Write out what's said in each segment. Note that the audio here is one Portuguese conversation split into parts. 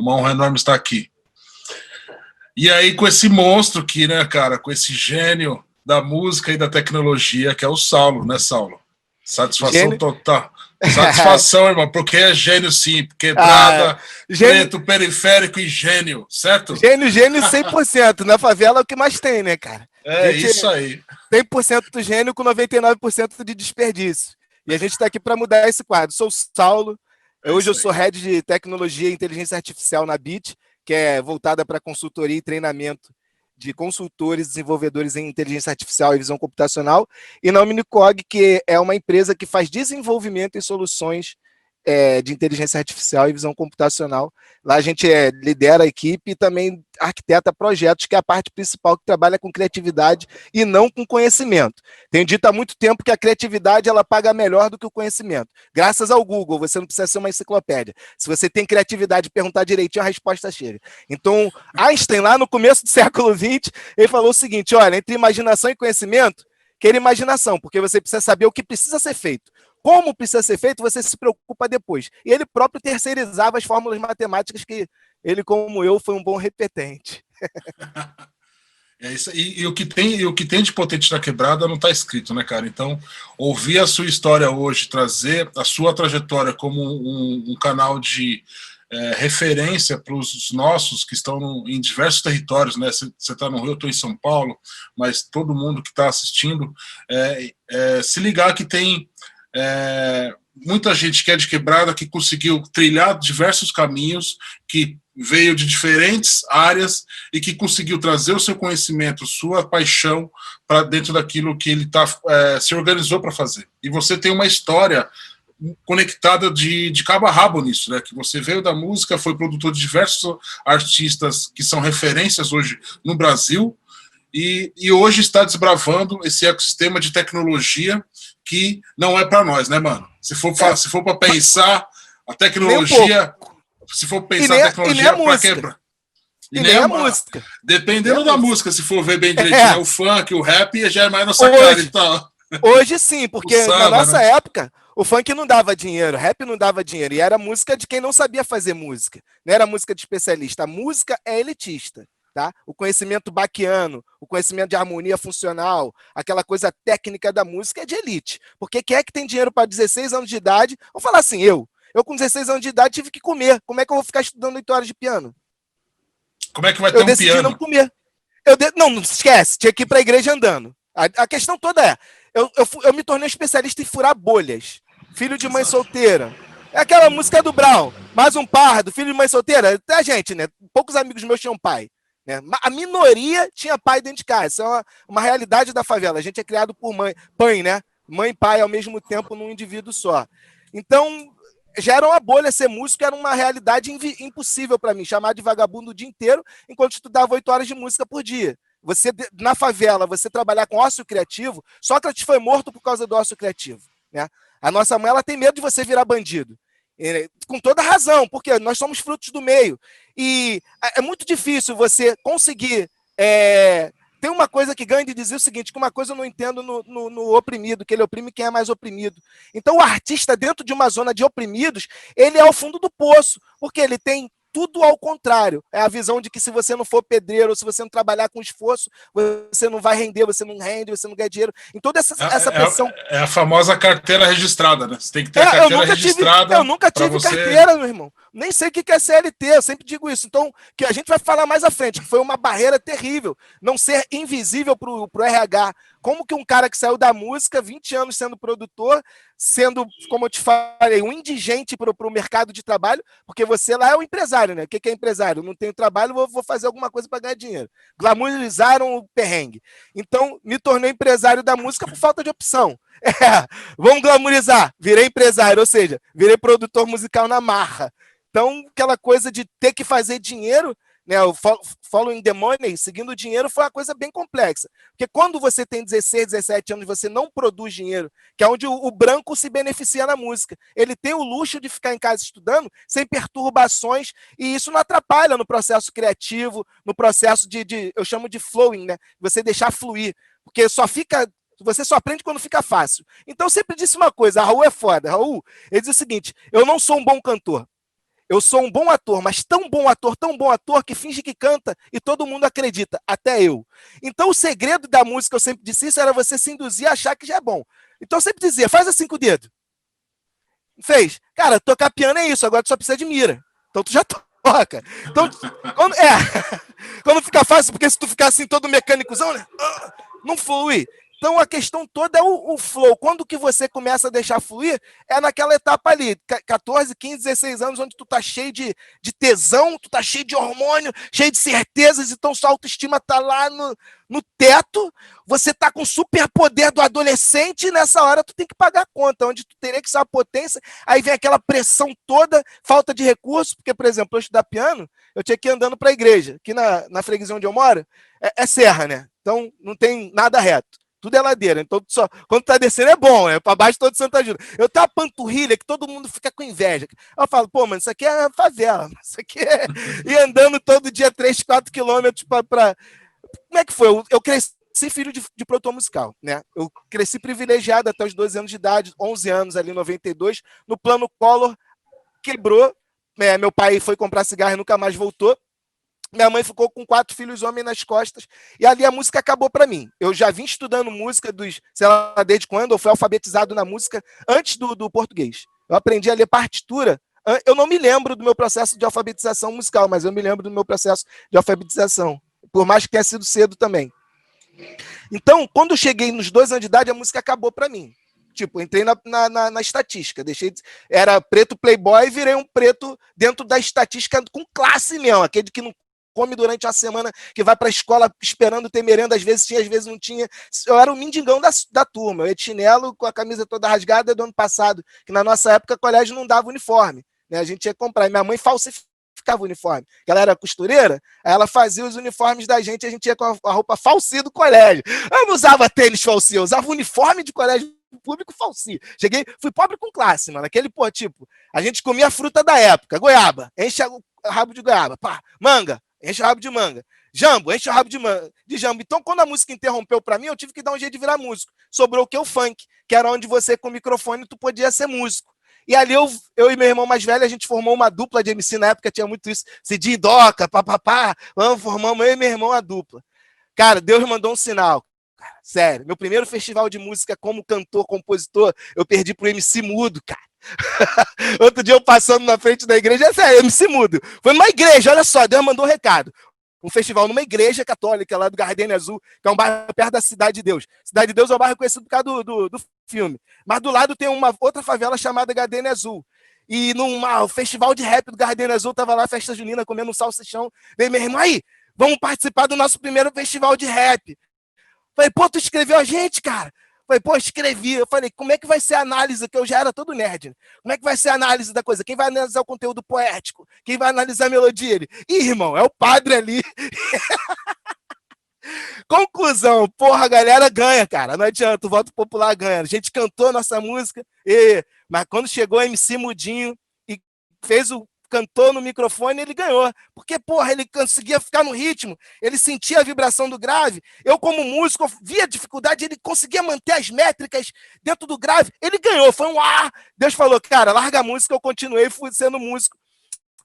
uma honra enorme estar aqui. E aí, com esse monstro aqui, né, cara, com esse gênio da música e da tecnologia, que é o Saulo, né, Saulo? Satisfação gênio? Total. Satisfação, irmão, porque é gênio sim, quebrada, preto, periférico e gênio, certo? Gênio 100%. Na favela é o que mais tem, né, cara? É isso aí. 100% do gênio com 99% de desperdício. E a gente está aqui para mudar esse quadro. Sou o Saulo, hoje eu sou head de tecnologia e inteligência artificial na BIT, que é voltada para consultoria e treinamento de consultores, desenvolvedores em inteligência artificial e visão computacional, e na Omnicog, que é uma empresa que faz desenvolvimento em soluções de inteligência artificial e visão computacional. Lá a gente lidera a equipe e também arquiteta projetos, que é a parte principal, que trabalha com criatividade e não com conhecimento. Tenho dito há muito tempo que a criatividade ela paga melhor do que o conhecimento. Graças ao Google, você não precisa ser uma enciclopédia. Se você tem criatividade e perguntar direitinho, a resposta chega. Então, Einstein, lá no começo do século XX, ele falou o seguinte, olha, entre imaginação e conhecimento, queira imaginação, porque você precisa saber o que precisa ser feito. Como precisa ser feito, você se preocupa depois. E ele próprio terceirizava as fórmulas matemáticas, que ele, como eu, foi um bom repetente. É isso. E o que tem de potente na quebrada não está escrito, né, cara? Então, ouvir a sua história hoje, trazer a sua trajetória como um canal de referência para os nossos que estão em diversos territórios, né? Você está no Rio, eu estou em São Paulo, mas todo mundo que está assistindo, se ligar que tem muita gente que é de quebrada, que conseguiu trilhar diversos caminhos, que veio de diferentes áreas e que conseguiu trazer o seu conhecimento, sua paixão para dentro daquilo que ele se organizou para fazer. E você tem uma história conectada de cabo a rabo nisso, né? Que você veio da música, foi produtor de diversos artistas que são referências hoje no Brasil, e hoje está desbravando esse ecossistema de tecnologia que não é para nós, né, mano? Se for para pensar a tecnologia, se for pensar a tecnologia para quebrar. E nem a música. Dependendo da música, se for ver bem direitinho, o funk, o rap, já é mais nossa cara e tal. Hoje sim, porque na nossa época, o funk não dava dinheiro, o rap não dava dinheiro, e era música de quem não sabia fazer música. Não era música de especialista. A música é elitista. Tá? O conhecimento baquiano, o conhecimento de harmonia funcional, aquela coisa técnica da música é de elite. Porque quem é que tem dinheiro para 16 anos de idade? Vamos falar assim, eu com 16 anos de idade tive que comer. Como é que eu vou ficar estudando 8 horas de piano? Como é que vai ter um piano? Eu decidi não comer. Não esquece, tinha que ir para a igreja andando. A questão toda é, eu me tornei especialista em furar bolhas. Filho de mãe solteira. É aquela música do Brau, mais um pardo, filho de mãe solteira. Até gente, né? Poucos amigos meus tinham pai. A minoria tinha pai dentro de casa. Isso é uma realidade da favela. A gente é criado por mãe, né? Mãe e pai ao mesmo tempo num indivíduo só. Então, já era uma bolha ser músico, era uma realidade impossível para mim. Chamar de vagabundo o dia inteiro, enquanto estudava 8 horas de música por dia. Você, na favela, você trabalhar com ócio criativo, Sócrates foi morto por causa do ócio criativo. Né? A nossa mãe ela tem medo de você virar bandido. Com toda razão, porque nós somos frutos do meio. E é muito difícil você conseguir... Tem uma coisa que Gandhi dizia o seguinte, que uma coisa eu não entendo no oprimido, que ele oprime quem é mais oprimido. Então o artista, dentro de uma zona de oprimidos, ele é ao fundo do poço, porque ele tem tudo ao contrário. É a visão de que se você não for pedreiro, ou se você não trabalhar com esforço, você não vai render, você não rende, você não ganha dinheiro. Em toda essa pressão... É a famosa carteira registrada, né? Você tem que ter a carteira registrada. Eu nunca tive carteira, meu irmão. Nem sei o que é CLT, eu sempre digo isso. Então, que a gente vai falar mais à frente, que foi uma barreira terrível. Não ser invisível pro RH. Como que um cara que saiu da música, 20 anos sendo produtor, sendo, como eu te falei, um indigente para o mercado de trabalho, porque você lá é o empresário, né? O que é empresário? Não tenho trabalho, vou fazer alguma coisa para ganhar dinheiro. Glamorizaram o perrengue. Então, me tornei empresário da música por falta de opção. Vamos glamorizar, virei empresário, ou seja, virei produtor musical na marra. Então, aquela coisa de ter que fazer dinheiro, né, o following the money, seguindo o dinheiro, foi uma coisa bem complexa. Porque quando você tem 16, 17 anos e você não produz dinheiro, que é onde o branco se beneficia na música, ele tem o luxo de ficar em casa estudando sem perturbações, e isso não atrapalha no processo criativo, no processo eu chamo de flowing, né? Você deixar fluir. Porque você só aprende quando fica fácil. Então eu sempre disse uma coisa, a Raul é foda. Raul, ele diz o seguinte, eu não sou um bom cantor. eu sou um bom ator, mas tão bom ator, que finge que canta e todo mundo acredita, até eu. Então, o segredo da música, eu sempre disse isso, era você se induzir a achar que já é bom. Então, eu sempre dizia, faz assim com o dedo. Fez. Cara, tocar piano é isso, agora tu só precisa de mira. Então, tu já toca. Então, quando fica fácil, porque se tu ficar assim todo mecânicozão, né? Não flui. Então, a questão toda é o flow. Quando que você começa a deixar fluir, é naquela etapa ali, 14, 15, 16 anos, onde tu tá cheio de tesão, tu tá cheio de hormônio, cheio de certezas, então sua autoestima tá lá no teto, você tá com o superpoder do adolescente, e nessa hora tu tem que pagar a conta, onde tu teria que ser a potência, aí vem aquela pressão toda, falta de recurso, porque, por exemplo, eu estudar piano, eu tinha que ir andando para a igreja, aqui na freguesia onde eu moro, é serra, né? Então não tem nada reto. Tudo é ladeira, então quando tá descendo é bom, é para baixo todo Santa Ajuda. Eu tenho uma panturrilha que todo mundo fica com inveja. Eu falo, pô, mano, isso aqui é favela, isso aqui é ir andando todo dia 3, 4 quilômetros para. Como é que foi? Eu cresci filho de produtor musical, né? Eu cresci privilegiado até os 12 anos de idade, 11 anos ali em 92, no plano Collor, quebrou, meu pai foi comprar cigarro e nunca mais voltou. Minha mãe ficou com 4 filhos homens nas costas, e ali a música acabou para mim. Eu já vim estudando música sei lá, desde quando, eu fui alfabetizado na música antes do português. Eu aprendi a ler partitura. Eu não me lembro do meu processo de alfabetização musical, mas eu me lembro do meu processo de alfabetização, por mais que tenha sido cedo também. Então, quando eu cheguei nos 2 anos de idade, a música acabou para mim. Tipo, entrei na estatística, era preto playboy, virei um preto dentro da estatística com classe mesmo, aquele que não come durante a semana, que vai para a escola esperando ter merenda, às vezes tinha, às vezes não tinha. Eu era o mendigão da turma, eu ia de chinelo com a camisa toda rasgada do ano passado, que na nossa época o colégio não dava uniforme, né? A gente ia comprar, e minha mãe falsificava o uniforme, ela era costureira, aí ela fazia os uniformes da gente, a gente ia com a roupa falsia do colégio. Eu não usava tênis falsia, eu usava uniforme de colégio público falsia. Fui pobre com classe, mano, aquele, pô, tipo, a gente comia a fruta da época, goiaba, enche o rabo de goiaba, pá, manga, enche o rabo de manga. Jambo, enche o rabo de jambo. Então, quando a música interrompeu para mim, eu tive que dar um jeito de virar músico. Sobrou o que? O funk, que era onde você, com o microfone, tu podia ser músico. E ali eu e meu irmão mais velho, a gente formou uma dupla de MC, na época tinha muito isso, Cidinho e Doca, papapá, formamos eu e meu irmão a dupla. Cara, Deus mandou um sinal. Cara, sério, meu primeiro festival de música como cantor, compositor, eu perdi pro MC Mudo, cara. Outro dia eu passando na frente da igreja, é sério, MC Mudo. Foi numa igreja, olha só, Deus mandou um recado. Um festival numa igreja católica lá do Gardenia Azul, que é um bairro perto da Cidade de Deus. Cidade de Deus é um bairro conhecido por causa do filme. Mas do lado tem uma outra favela chamada Gardenia Azul. E num festival de rap do Gardenia Azul, tava lá, festa junina, comendo um salsichão. Veio meu irmão, aí, vamos participar do nosso primeiro festival de rap. Falei, pô, tu escreveu a gente, cara? Falei, pô, escrevi. Eu falei, como é que vai ser a análise? Que eu já era todo nerd. Né? Como é que vai ser a análise da coisa? Quem vai analisar o conteúdo poético? Quem vai analisar a melodia? Ele, ih, irmão, é o padre ali. Conclusão, porra, a galera ganha, cara. Não adianta, o voto popular ganha. A gente cantou a nossa música, mas quando chegou o MC Mudinho e cantou no microfone, ele ganhou. Porque, porra, ele conseguia ficar no ritmo, ele sentia a vibração do grave. Eu, como músico, via a dificuldade, ele conseguia manter as métricas dentro do grave. Ele ganhou, foi um ar. Deus falou, cara, larga a música, eu continuei, fui sendo músico.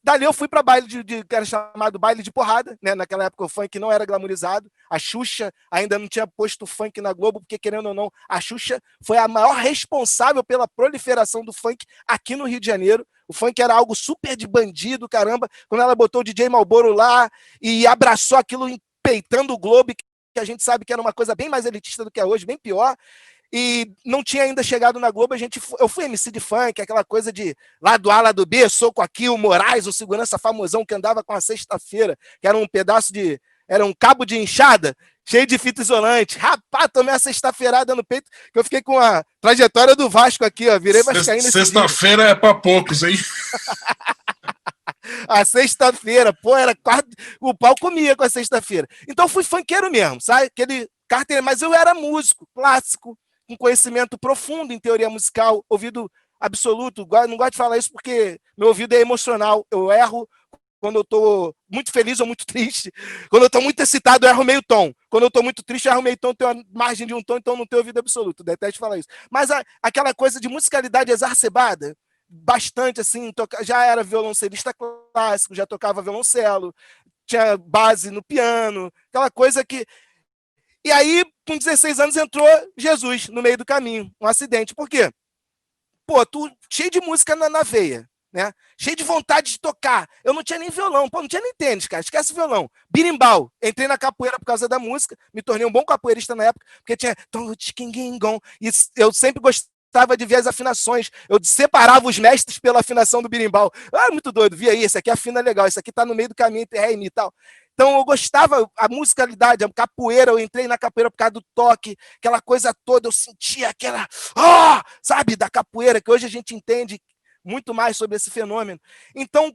Dali eu fui para baile que era chamado baile de porrada, né? Naquela época o funk não era glamourizado, a Xuxa ainda não tinha posto funk na Globo, porque querendo ou não, a Xuxa foi a maior responsável pela proliferação do funk aqui no Rio de Janeiro. O funk era algo super de bandido, caramba, quando ela botou o DJ Malboro lá e abraçou aquilo empeitando o Globo, que a gente sabe que era uma coisa bem mais elitista do que é hoje, bem pior. E não tinha ainda chegado na Globo, eu fui MC de funk, aquela coisa de lado A, lado B, soco aqui, o Moraes, o segurança famosão que andava com a sexta-feira, que era um pedaço era um cabo de enxada, cheio de fita isolante. Rapaz, tomei a sexta-feirada no peito, que eu fiquei com a trajetória do Vasco aqui, ó, virei vascaíno. Sexta-feira é pra poucos, hein? A sexta-feira, pô, o pau comia com a sexta-feira. Então fui funkeiro mesmo, sabe? Aquele carteira, mas eu era músico, clássico, com conhecimento profundo em teoria musical, ouvido absoluto. Não gosto de falar isso porque meu ouvido é emocional. Eu erro quando eu estou muito feliz ou muito triste. Quando eu estou muito excitado, eu erro meio tom. Quando eu estou muito triste, eu erro meio tom, tenho a margem de um tom, então não tenho ouvido absoluto. Detesto falar isso. Mas aquela coisa de musicalidade exacerbada, bastante, assim, já era violoncelista clássico, já tocava violoncelo, tinha base no piano, aquela coisa que... E aí, com 16 anos, entrou Jesus no meio do caminho, um acidente. Por quê? Pô, tu cheio de música na veia, né? Cheio de vontade de tocar. Eu não tinha nem violão, pô, não tinha nem tênis, cara. Esquece o violão. Birimbau. Entrei na capoeira por causa da música, me tornei um bom capoeirista na época, porque tinha... E eu sempre gostava de ver as afinações. Eu separava os mestres pela afinação do birimbau. Ah, muito doido. Vi aí, esse aqui afina legal, esse aqui tá no meio do caminho entre ré e mi e tal. Então eu gostava, a musicalidade, a capoeira, eu entrei na capoeira por causa do toque, aquela coisa toda, eu sentia aquela, sabe, da capoeira, que hoje a gente entende muito mais sobre esse fenômeno. Então,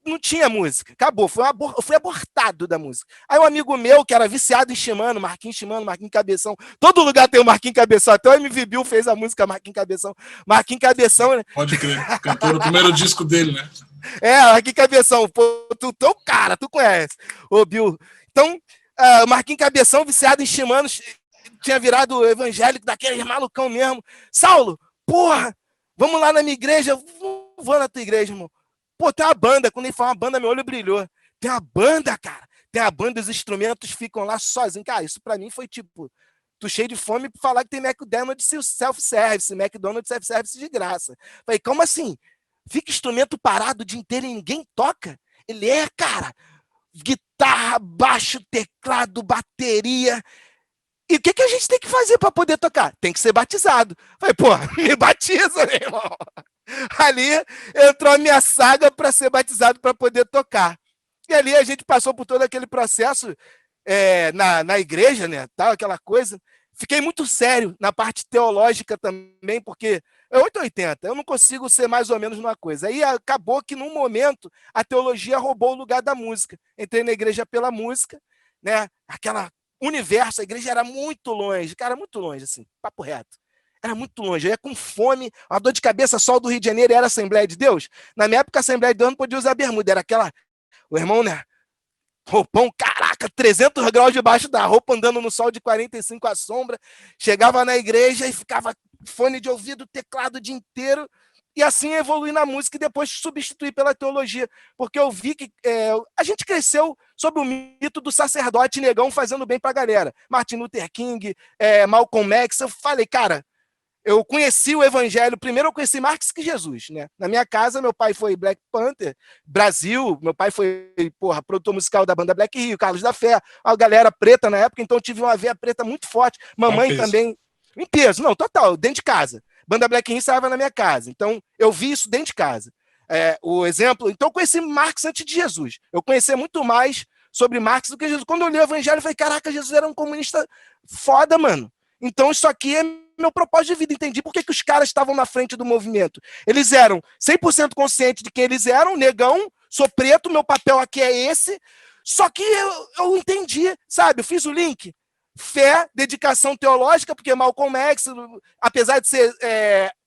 não tinha música, acabou, eu fui abortado da música. Aí um amigo meu, que era viciado em Shimano, Marquinhos Cabeção, todo lugar tem o Marquinhos Cabeção, até o MV Bill fez a música Marquinhos Cabeção, né? Pode crer, cantou no primeiro disco dele, né? Marquinhos Cabeção, pô, tu é o cara, tu conhece, ô Bill. Então, Marquinhos Cabeção, viciado em Shimano, tinha virado evangélico, daquele malucão mesmo. Saulo, porra, vamos lá na minha igreja, vou na tua igreja, irmão. Pô, tem uma banda, quando ele fala uma banda, meu olho brilhou. Tem uma banda, cara. Tem uma banda, os instrumentos ficam lá sozinhos. Cara, isso pra mim foi tipo, tu cheio de fome pra falar que tem McDonald's self-service, McDonald's self-service de graça. Falei, como assim? Fica instrumento parado o dia inteiro e ninguém toca? Ele cara, guitarra, baixo, teclado, bateria. E o que a gente tem que fazer para poder tocar? Tem que ser batizado. Falei, pô, me batiza, meu irmão. Ali entrou a minha saga para ser batizado para poder tocar. E ali a gente passou por todo aquele processo na igreja, né? Tal, aquela coisa. Fiquei muito sério na parte teológica também, porque é 880, eu não consigo ser mais ou menos numa coisa. Aí acabou que, num momento, a teologia roubou o lugar da música. Entrei na igreja pela música, né? Aquela universo, a igreja era muito longe, cara, muito longe, assim, papo reto. Era muito longe, eu ia com fome, uma dor de cabeça, sol do Rio de Janeiro, era a Assembleia de Deus. Na minha época, a Assembleia de Deus não podia usar bermuda, era aquela, o irmão, né, roupão, caraca, 300 graus debaixo da roupa, andando no sol de 45 à sombra, chegava na igreja e ficava fone de ouvido, teclado o dia inteiro, e assim evoluir na música e depois substituir pela teologia, porque eu vi que a gente cresceu sob o mito do sacerdote negão fazendo bem pra galera. Martin Luther King, Malcolm X, eu falei, cara, eu conheci o evangelho, primeiro eu conheci Marx que Jesus, né? Na minha casa, meu pai foi Black Panther, Brasil, meu pai foi, produtor musical da banda Black Rio, Carlos da Fé, a galera preta na época, então eu tive uma veia preta muito forte, mamãe também, em peso, não, total, dentro de casa. Banda Black Rim estava na minha casa. Então, eu vi isso dentro de casa. O exemplo... Então, eu conheci Marx antes de Jesus. Eu conheci muito mais sobre Marx do que Jesus. Quando eu li o evangelho, eu falei, caraca, Jesus era um comunista foda, mano. Então, isso aqui é meu propósito de vida. Entendi por que os caras estavam na frente do movimento. Eles eram 100% conscientes de quem eles eram, negão, sou preto, meu papel aqui é esse. Só que eu entendi, sabe? Eu fiz o link. Fé, dedicação teológica, porque Malcolm X, apesar de ser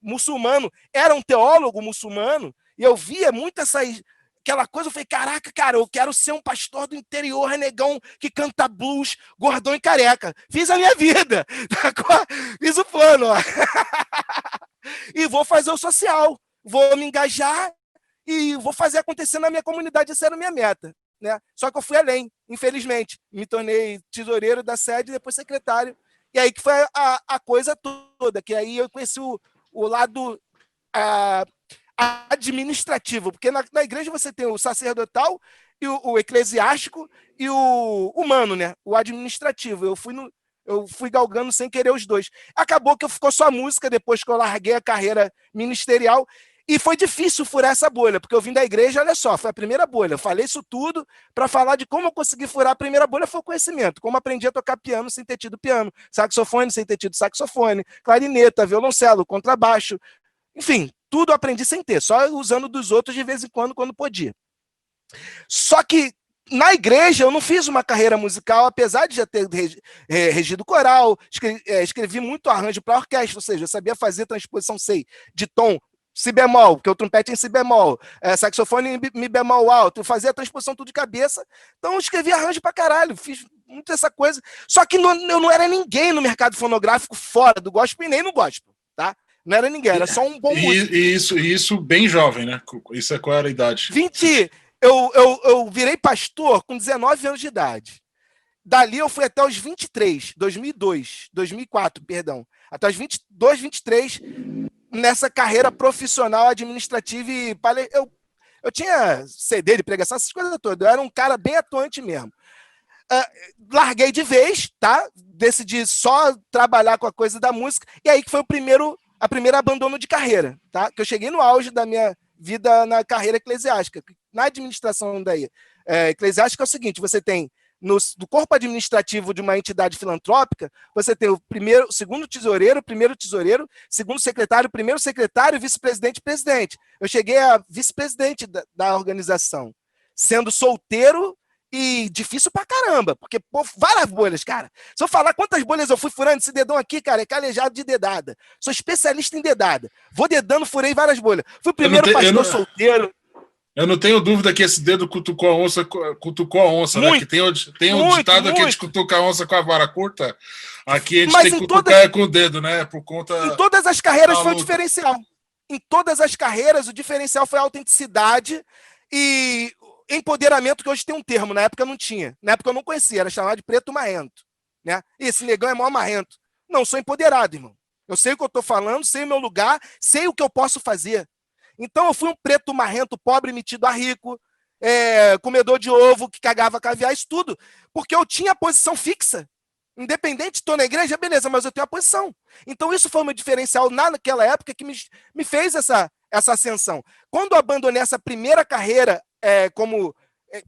muçulmano, era um teólogo muçulmano, e eu via muito aquela coisa, eu falei, caraca, cara, eu quero ser um pastor do interior, renegão, que canta blues, gordão e careca. Fiz a minha vida, fiz o plano, ó. E vou fazer o social, vou me engajar e vou fazer acontecer na minha comunidade, essa era a minha meta. Né? Só que eu fui além, infelizmente. Me tornei tesoureiro da sede e depois secretário. E aí que foi a coisa toda, que aí eu conheci o lado administrativo, porque na igreja você tem o sacerdotal, e o eclesiástico e o humano, né? O administrativo. Eu fui galgando sem querer os dois. Acabou que ficou só música depois que eu larguei a carreira ministerial. E foi difícil furar essa bolha, porque eu vim da igreja, olha só, foi a primeira bolha. Eu falei isso tudo para falar de como eu consegui furar a primeira bolha, foi o conhecimento. Como aprendi a tocar piano sem ter tido piano, saxofone sem ter tido saxofone, clarineta, violoncelo, contrabaixo. Enfim, tudo aprendi sem ter, só usando dos outros de vez em quando podia. Só que na igreja eu não fiz uma carreira musical, apesar de já ter regido coral, escrevi muito arranjo para orquestra, ou seja, eu sabia fazer transposição, de tom, si bemol, porque o trompete é em si bemol, saxofone em mi bemol alto, eu fazia a transposição tudo de cabeça, então eu escrevi arranjo pra caralho, fiz muito essa coisa, só que eu não era ninguém no mercado fonográfico fora do gospel e nem no gospel, tá? Não era ninguém, era só um bom músico. Isso bem jovem, né? Isso é qual era a idade? 20. Eu virei pastor com 19 anos de idade. Dali eu fui até os 23, 2004, perdão. Até os 22, 23, nessa carreira profissional, administrativa e eu tinha CD de pregação, essas coisas todas. Eu era um cara bem atuante mesmo. Larguei de vez, tá? Decidi só trabalhar com a coisa da música, e aí que foi a primeira abandono de carreira, tá? Que eu cheguei no auge da minha vida na carreira eclesiástica. Na administração eclesiástica é o seguinte, você tem do corpo administrativo de uma entidade filantrópica, você tem o segundo tesoureiro, primeiro tesoureiro, segundo secretário, primeiro secretário, vice-presidente e presidente. Eu cheguei a vice-presidente da organização, sendo solteiro e difícil pra caramba, porque, pô, várias bolhas, cara. Se eu falar quantas bolhas eu fui furando, esse dedão aqui, cara, é calejado de dedada. Sou especialista em dedada. Vou dedando, furei várias bolhas. Fui o primeiro pastor solteiro. Eu não tenho dúvida que esse dedo cutucou a onça, muito, né? Que tem um ditado aqui de cutucar a onça com a vara curta. Aqui a gente tem que cutucar com o dedo, né? Por conta. Em todas as carreiras foi o diferencial. Em todas as carreiras, o diferencial foi a autenticidade e empoderamento, que hoje tem um termo, na época não tinha. Na época eu não conhecia, era chamado de preto marrento. Né? E esse negão é mó marrento. Não, sou empoderado, irmão. Eu sei o que eu estou falando, sei o meu lugar, sei o que eu posso fazer. Então eu fui um preto marrento, pobre, metido a rico, comedor de ovo, que cagava caviar, isso tudo. Porque eu tinha posição fixa. Independente, estou na igreja, beleza, mas eu tenho a posição. Então isso foi um diferencial naquela época que me fez essa ascensão. Quando eu abandonei essa primeira carreira,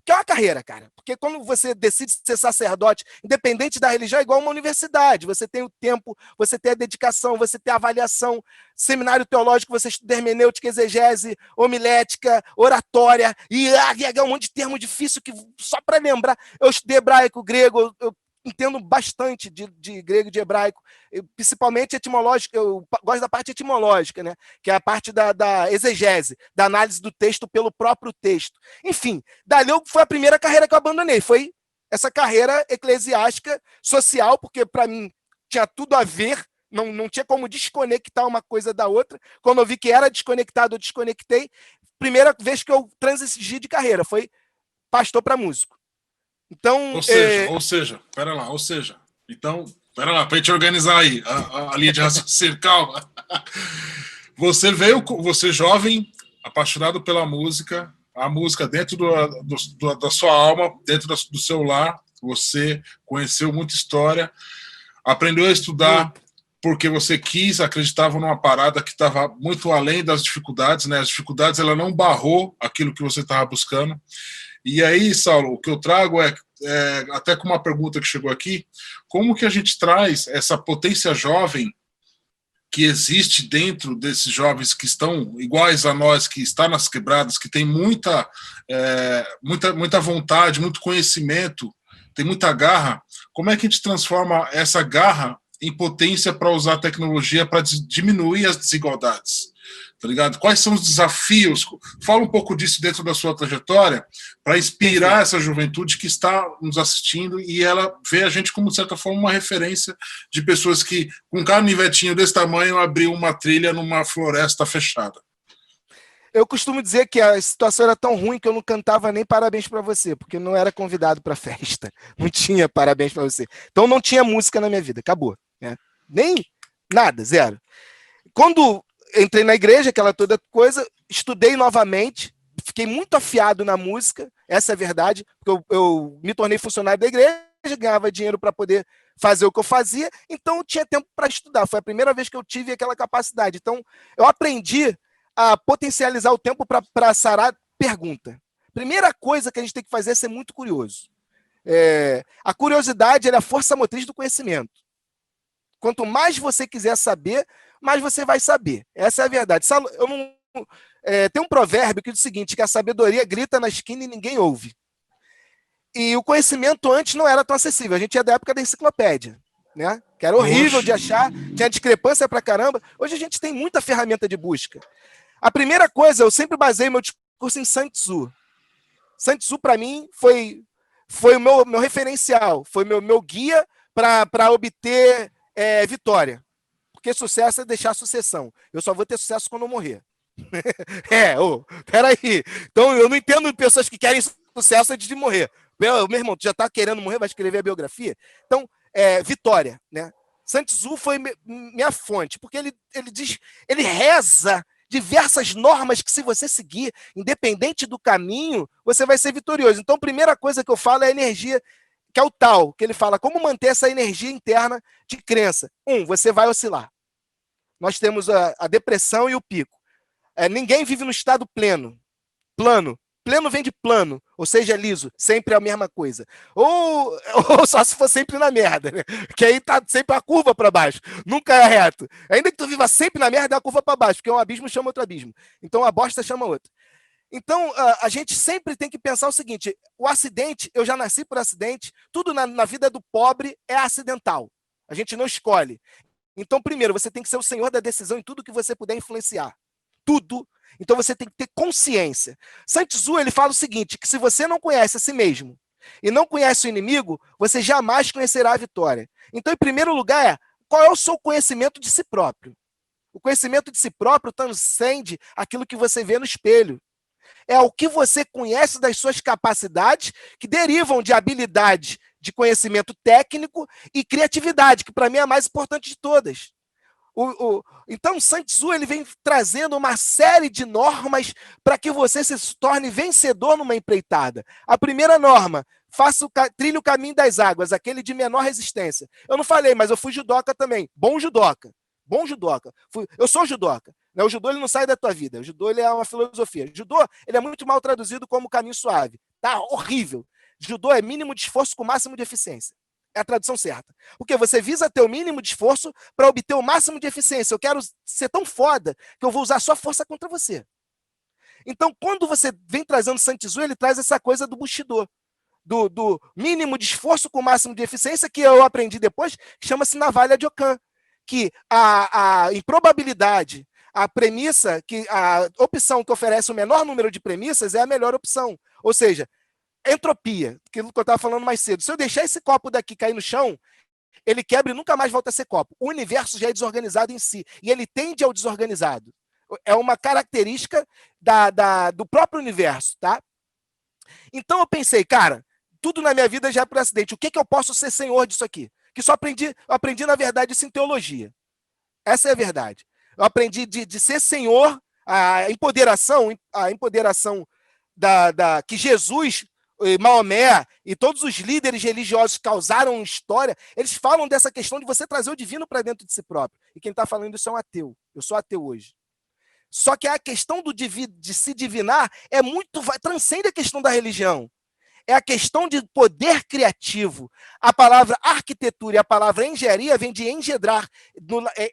que é uma carreira, cara. Porque quando você decide ser sacerdote, independente da religião, é igual uma universidade. Você tem o tempo, você tem a dedicação, você tem a avaliação, seminário teológico, você estuda hermenêutica, exegese, homilética, oratória, e um monte de termo difícil que só para lembrar. Eu estudei hebraico, grego, eu entendo bastante de grego e de hebraico, principalmente etimológico. Eu gosto da parte etimológica, né? Que é a parte da exegese, da análise do texto pelo próprio texto. Enfim, dali foi a primeira carreira que eu abandonei, foi essa carreira eclesiástica, social, porque para mim tinha tudo a ver, não tinha como desconectar uma coisa da outra. Quando eu vi que era desconectado, eu desconectei. Primeira vez que eu transigi de carreira foi pastor para músico. Então, pera lá, então, pera lá, para a gente organizar aí a linha de raciocínio, calma. Você jovem, apaixonado pela música, a música dentro da sua alma, dentro do seu lar, você conheceu muita história, aprendeu a estudar porque você acreditava numa parada que estava muito além das dificuldades, né? As dificuldades, ela não barrou aquilo que você estava buscando. E aí, Saulo, o que eu trago até com uma pergunta que chegou aqui, como que a gente traz essa potência jovem que existe dentro desses jovens que estão iguais a nós, que está nas quebradas, que tem muita vontade, muito conhecimento, tem muita garra, como é que a gente transforma essa garra em potência para usar a tecnologia para diminuir as desigualdades? Tá ligado? Quais são os desafios? Fala um pouco disso dentro da sua trajetória para inspirar essa juventude que está nos assistindo e ela vê a gente como, de certa forma, uma referência de pessoas que, com um canivetinho desse tamanho, abriu uma trilha numa floresta fechada. Eu costumo dizer que a situação era tão ruim que eu não cantava nem parabéns para você, porque eu não era convidado para festa. Não tinha parabéns para você. Então não tinha música na minha vida, acabou. Né? Nem nada, zero. Quando entrei na igreja, aquela toda coisa, estudei novamente, fiquei muito afiado na música, essa é a verdade, porque eu me tornei funcionário da igreja, ganhava dinheiro para poder fazer o que eu fazia, então eu tinha tempo para estudar. Foi a primeira vez que eu tive aquela capacidade. Então, eu aprendi a potencializar o tempo para sarar pergunta. Primeira coisa que a gente tem que fazer é ser muito curioso. A curiosidade é a força motriz do conhecimento. Quanto mais você quiser saber, mais você vai saber. Essa é a verdade. Tem um provérbio que diz o seguinte, que a sabedoria grita na esquina e ninguém ouve. E o conhecimento antes não era tão acessível. A gente é da época da enciclopédia, né? Que era horrível de achar, tinha discrepância pra caramba. Hoje a gente tem muita ferramenta de busca. A primeira coisa, eu sempre baseei meu discurso em Sun Tzu. Sun Tzu, para mim, foi o meu referencial, foi meu guia para obter vitória. Porque sucesso é deixar sucessão. Eu só vou ter sucesso quando eu morrer. Peraí. Então, eu não entendo pessoas que querem sucesso antes de morrer. Meu irmão, tu já tá querendo morrer, vai escrever a biografia? Então, Vitória, né? Sun Tzu foi minha fonte, porque ele diz, ele reza diversas normas que, se você seguir, independente do caminho, você vai ser vitorioso. Então, a primeira coisa que eu falo é a energia, que é o tal, que ele fala, como manter essa energia interna de crença. Você vai oscilar. Nós temos a depressão e o pico. Ninguém vive no estado pleno. Pleno vem de plano, ou seja, liso, sempre a mesma coisa. Ou só se for sempre na merda, né? Que aí tá sempre a curva para baixo, nunca é reto. Ainda que tu viva sempre na merda, é a curva para baixo, porque um abismo chama outro abismo. Então a bosta chama outro. Então a gente sempre tem que pensar o seguinte: o acidente, eu já nasci por acidente, tudo na vida do pobre é acidental. A gente não escolhe. Então, primeiro, você tem que ser o senhor da decisão em tudo que você puder influenciar. Tudo. Então você tem que ter consciência. Sun Tzu, ele fala o seguinte, que se você não conhece a si mesmo e não conhece o inimigo, você jamais conhecerá a vitória. Então, em primeiro lugar, qual é o seu conhecimento de si próprio? O conhecimento de si próprio transcende aquilo que você vê no espelho. É o que você conhece das suas capacidades, que derivam de habilidade, de conhecimento técnico e criatividade, que para mim é a mais importante de todas. Então, Sun Tzu, ele vem trazendo uma série de normas para que você se torne vencedor numa empreitada. A primeira norma, trilhe o caminho das águas, aquele de menor resistência. Eu não falei, mas eu fui judoca também. Bom judoca. Eu sou judoca. O judô, ele não sai da tua vida. O judô, ele é uma filosofia. O judô, ele é muito mal traduzido como caminho suave. Tá horrível. Judô é mínimo de esforço com máximo de eficiência. É a tradução certa. Porque você visa ter o mínimo de esforço para obter o máximo de eficiência. Eu quero ser tão foda que eu vou usar sua força contra você. Então, quando você vem trazendo Sun Tzu, ele traz essa coisa do Bushido, do mínimo de esforço com o máximo de eficiência, que eu aprendi depois, que chama-se navalha de Ockham, que a improbabilidade, a premissa, a opção que oferece o menor número de premissas é a melhor opção. Ou seja, entropia, aquilo que eu estava falando mais cedo. Se eu deixar esse copo daqui cair no chão, ele quebra e nunca mais volta a ser copo. O universo já é desorganizado em si, e ele tende ao desorganizado. É uma característica do próprio universo, tá? Então eu pensei, cara, tudo na minha vida já é por acidente. O que eu posso ser senhor disso aqui? Que só aprendi, na verdade, isso em teologia. Essa é a verdade. Eu aprendi de ser senhor, a empoderação que Jesus, Maomé e todos os líderes religiosos causaram história, eles falam dessa questão de você trazer o divino para dentro de si próprio. E quem está falando isso é um ateu. Eu sou ateu hoje. Só que a questão de se divinar transcende a questão da religião. É a questão de poder criativo. A palavra arquitetura e a palavra engenharia vem de engendrar.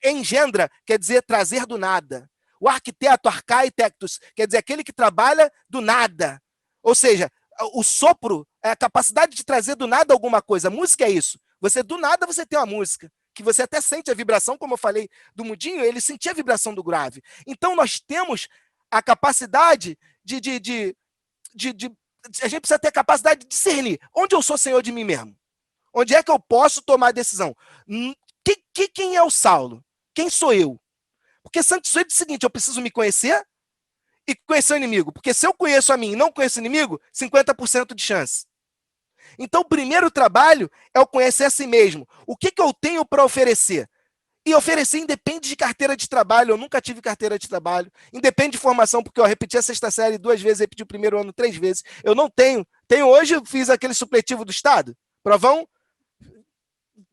Engendra quer dizer trazer do nada. O arquiteto, arquitectus, quer dizer aquele que trabalha do nada. Ou seja, o sopro é a capacidade de trazer do nada alguma coisa. A música é isso. Do nada você tem uma música, que você até sente a vibração, como eu falei do Mudinho, ele sentia a vibração do grave. Então nós temos a capacidade a gente precisa ter a capacidade de discernir onde eu sou senhor de mim mesmo. Onde é que eu posso tomar a decisão? Quem é o Saulo? Quem sou eu? Porque Sun Tzu diz o seguinte, eu preciso me conhecer e conhecer o inimigo. Porque se eu conheço a mim e não conheço o inimigo, 50% de chance. Então, o primeiro trabalho é o conhecer a si mesmo. O que eu tenho para oferecer? E oferecer independe de carteira de trabalho. Eu nunca tive carteira de trabalho. Independe de formação, porque eu repeti a sexta série 2 vezes, repeti o primeiro ano 3 vezes. Eu não tenho. Hoje, eu fiz aquele supletivo do Estado. Provão.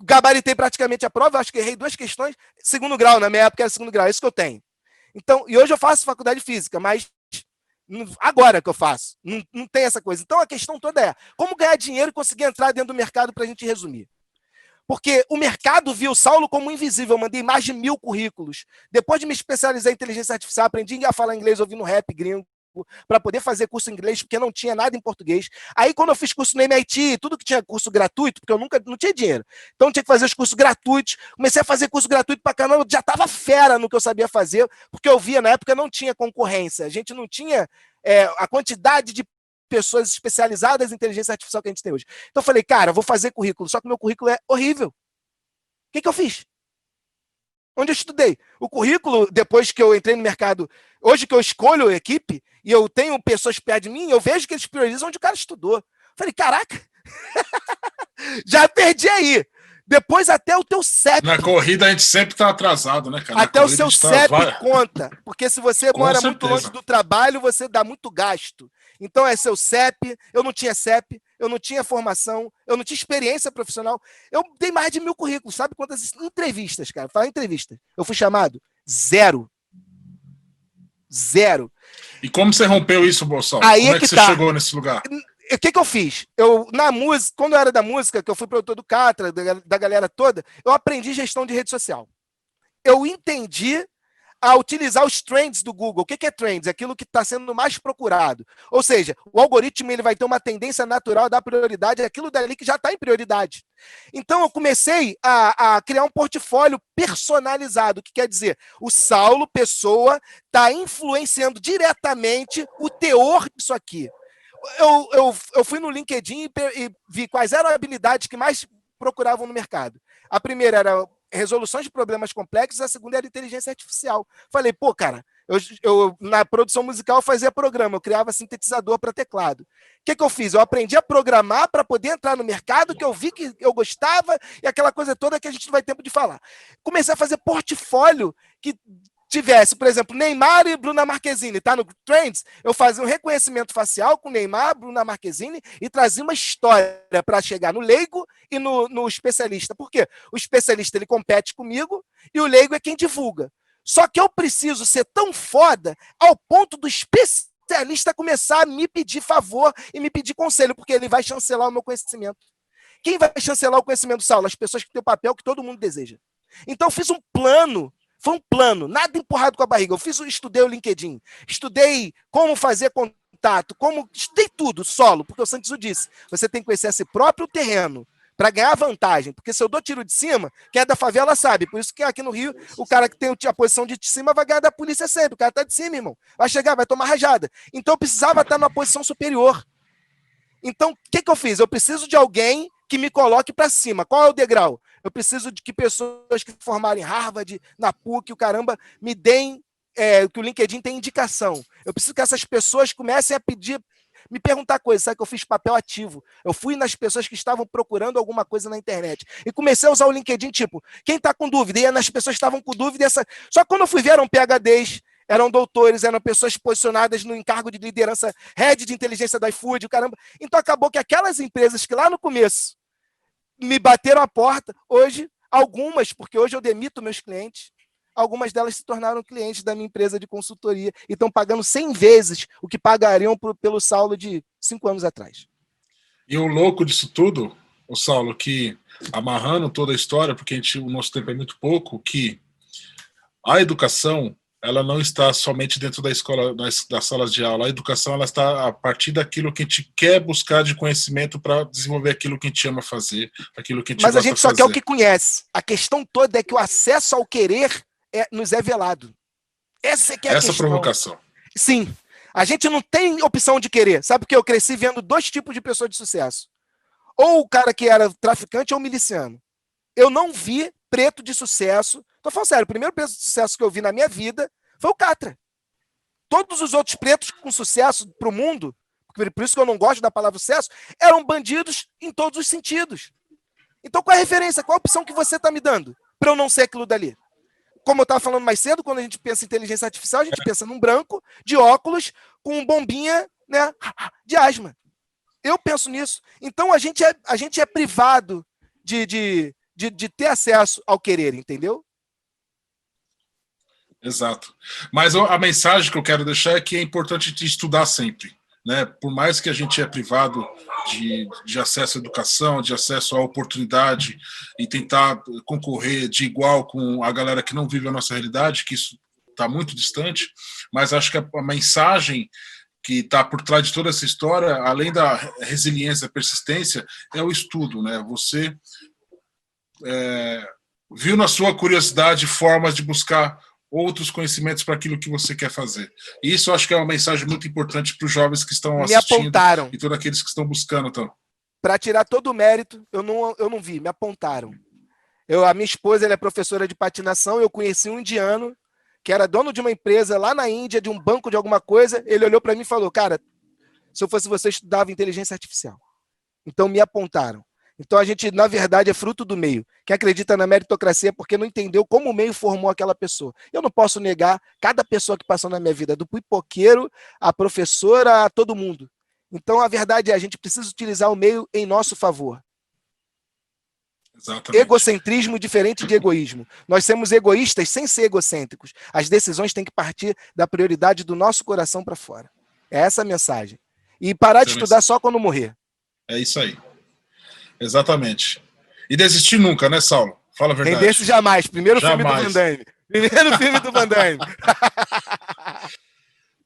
Gabaritei praticamente a prova. Acho que errei 2 questões. Segundo grau, na minha época era segundo grau. É isso que eu tenho. Então, e hoje eu faço faculdade de física, mas agora que eu faço. Não tem essa coisa. Então, a questão toda é como ganhar dinheiro e conseguir entrar dentro do mercado para a gente resumir. Porque o mercado viu o Saulo como invisível. Eu mandei mais de 1000 currículos. Depois de me especializar em inteligência artificial, aprendi a falar inglês ouvindo rap gringo, para poder fazer curso em inglês, porque não tinha nada em português. Aí, quando eu fiz curso no MIT, tudo que tinha curso gratuito, porque eu não tinha dinheiro. Então, eu tinha que fazer os cursos gratuitos. Comecei a fazer curso gratuito para caramba. Eu já estava fera no que eu sabia fazer, porque eu via, na época, não tinha concorrência. A gente não tinha a quantidade de pessoas especializadas em inteligência artificial que a gente tem hoje. Então eu falei, cara, eu vou fazer currículo, só que o meu currículo é horrível. O que eu fiz? Onde eu estudei. O currículo, depois que eu entrei no mercado, hoje que eu escolho a equipe e eu tenho pessoas perto de mim, eu vejo que eles priorizam onde o cara estudou. Falei, caraca, já perdi aí. Depois até o teu CEP. Na corrida a gente sempre está atrasado, né, cara? Até o seu CEP conta. Porque se você mora muito longe do trabalho, você dá muito gasto. Então é seu CEP, eu não tinha CEP, eu não tinha formação, eu não tinha experiência profissional. Eu dei mais de 1000 currículos, sabe quantas entrevistas, cara? Falar em entrevista. Eu fui chamado? 0. E como você rompeu isso, Bolsão? Aí como é que você chegou nesse lugar? O que eu fiz? Na música, quando eu era da música, que eu fui produtor do Catra, da galera toda, eu aprendi gestão de rede social. Eu entendi a utilizar os trends do Google. O que é trends? É aquilo que está sendo mais procurado. Ou seja, o algoritmo ele vai ter uma tendência natural a dar prioridade àquilo dali que já está em prioridade. Então, eu comecei a criar um portfólio personalizado, que quer dizer, o Saulo, pessoa, está influenciando diretamente o teor disso aqui. Eu fui no LinkedIn e vi quais eram as habilidades que mais procuravam no mercado. A primeira era resoluções de problemas complexos, a segunda era inteligência artificial. Falei, pô, cara, eu na produção musical fazia programa, eu criava sintetizador para teclado. O que eu fiz? Eu aprendi a programar para poder entrar no mercado, que eu vi que eu gostava, e aquela coisa toda que a gente não vai ter tempo de falar. Comecei a fazer portfólio que tivesse, por exemplo, Neymar e Bruna Marquezine, tá no Trends, eu fazia um reconhecimento facial com Neymar, Bruna Marquezine e trazia uma história para chegar no leigo e no especialista. Por quê? O especialista ele compete comigo e o leigo é quem divulga. Só que eu preciso ser tão foda ao ponto do especialista começar a me pedir favor e me pedir conselho, porque ele vai chancelar o meu conhecimento. Quem vai chancelar o conhecimento do Saulo? As pessoas que têm o papel que todo mundo deseja. Então eu fiz um plano. Foi um plano, nada empurrado com a barriga. Estudei o LinkedIn, estudei como fazer contato, estudei tudo, solo, porque o Santos o disse. Você tem que conhecer esse próprio terreno para ganhar vantagem. Porque se eu dou tiro de cima, quem é da favela sabe. Por isso que aqui no Rio, o cara que tem a posição de cima vai ganhar da polícia sempre. O cara tá de cima, irmão. Vai chegar, vai tomar rajada. Então eu precisava estar numa posição superior. Então, o que eu fiz? Eu preciso de alguém que me coloque para cima. Qual é o degrau? Eu preciso de que pessoas que formarem Harvard, na PUC, o caramba, me deem, que o LinkedIn tem indicação. Eu preciso que essas pessoas comecem a pedir, me perguntar coisas. Sabe que eu fiz papel ativo? Eu fui nas pessoas que estavam procurando alguma coisa na internet. E comecei a usar o LinkedIn, tipo, quem está com dúvida? E ia nas pessoas que estavam com dúvida. Só que quando eu fui ver, eram PhDs, eram doutores, eram pessoas posicionadas no encargo de liderança, head de inteligência do iFood, o caramba. Então acabou que aquelas empresas que lá no começo me bateram a porta, hoje, algumas, porque hoje eu demito meus clientes, algumas delas se tornaram clientes da minha empresa de consultoria e estão pagando 100 vezes o que pagariam pelo Saulo de 5 anos atrás. E o louco disso tudo, o Saulo, que amarrando toda a história, porque o nosso tempo é muito pouco, que a educação ela não está somente dentro da escola, das salas de aula. A educação ela está a partir daquilo que a gente quer buscar de conhecimento para desenvolver aquilo que a gente ama fazer, aquilo que a gente Mas a gente só fazer. quer o que conhece. A questão toda é que o acesso ao querer nos é velado. Essa que é a questão. Provocação. Sim. A gente não tem opção de querer. Sabe porque eu cresci vendo 2 tipos de pessoas de sucesso. Ou o cara que era traficante ou miliciano. Eu não vi preto de sucesso. Tô falando sério, o primeiro preto de sucesso que eu vi na minha vida foi o Catra. Todos os outros pretos com sucesso pro mundo, por isso que eu não gosto da palavra sucesso, eram bandidos em todos os sentidos. Então qual é a referência? Qual a opção que você tá me dando para eu não ser aquilo dali? Como eu estava falando mais cedo, quando a gente pensa em inteligência artificial, a gente pensa num branco de óculos com bombinha, né, de asma. Eu penso nisso. Então a gente é privado de ter acesso ao querer, entendeu? Exato. Mas a mensagem que eu quero deixar é que é importante te estudar sempre, né? Por mais que a gente é privado de acesso à educação, de acesso à oportunidade e tentar concorrer de igual com a galera que não vive a nossa realidade, que isso está muito distante, mas acho que a mensagem que está por trás de toda essa história, além da resiliência, a persistência, é o estudo, né? Você viu na sua curiosidade formas de buscar outros conhecimentos para aquilo que você quer fazer. E isso eu acho que é uma mensagem muito importante para os jovens que estão assistindo. Me apontaram. E todos aqueles que estão buscando. Então. Para tirar todo o mérito, eu não vi, me apontaram. A minha esposa, ela é professora de patinação, eu conheci um indiano que era dono de uma empresa lá na Índia, de um banco de alguma coisa. Ele olhou para mim e falou: cara, se eu fosse você, eu estudava inteligência artificial. Então me apontaram. Então a gente, na verdade, é fruto do meio. Quem acredita na meritocracia é porque não entendeu como o meio formou aquela pessoa. Eu não posso negar cada pessoa que passou na minha vida, do pipoqueiro, a professora, a todo mundo. Então a verdade é, a gente precisa utilizar o meio em nosso favor. Exatamente. Egocentrismo diferente de egoísmo. Nós somos egoístas sem ser egocêntricos. As decisões têm que partir da prioridade do nosso coração para fora. É essa a mensagem. E parar de estudar só quando morrer. É isso aí. Exatamente. E desistir nunca, né, Saulo? Fala a verdade. Tem desse jamais. Primeiro filme do Van Damme. Primeiro filme do Van Damme.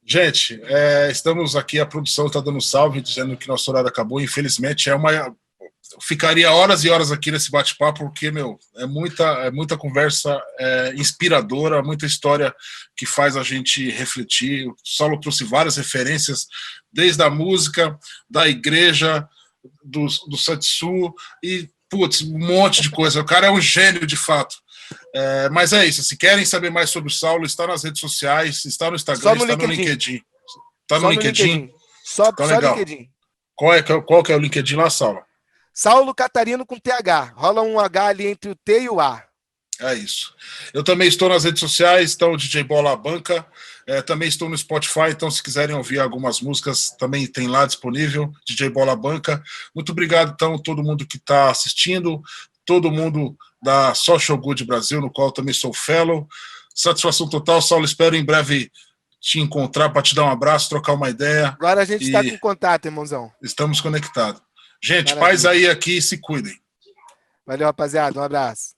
Gente, estamos aqui, a produção está dando salve, dizendo que nosso horário acabou. Infelizmente, ficaria horas e horas aqui nesse bate-papo, porque, é muita conversa inspiradora, muita história que faz a gente refletir. O Saulo trouxe várias referências, desde a música, da igreja, do Satsu, e, putz, um monte de coisa. O cara é um gênio, de fato. Mas é isso, se querem saber mais sobre o Saulo, está nas redes sociais, está no Instagram, está no LinkedIn. Está no LinkedIn? Só LinkedIn. Qual que é o LinkedIn lá, Saulo? Saulo Catarino com TH. Rola um H ali entre o T e o A. É isso. Eu também estou nas redes sociais, então DJ Bola Banca. Também estou no Spotify, então se quiserem ouvir algumas músicas, também tem lá disponível, DJ Bola Banca. Muito obrigado, então, todo mundo que está assistindo, todo mundo da Social Good Brasil, no qual eu também sou fellow. Satisfação total, Saulo, espero em breve te encontrar para te dar um abraço, trocar uma ideia. Agora a gente está com contato, irmãozão. Estamos conectados. Gente, paz aí aqui, se cuidem. Valeu, rapaziada, um abraço.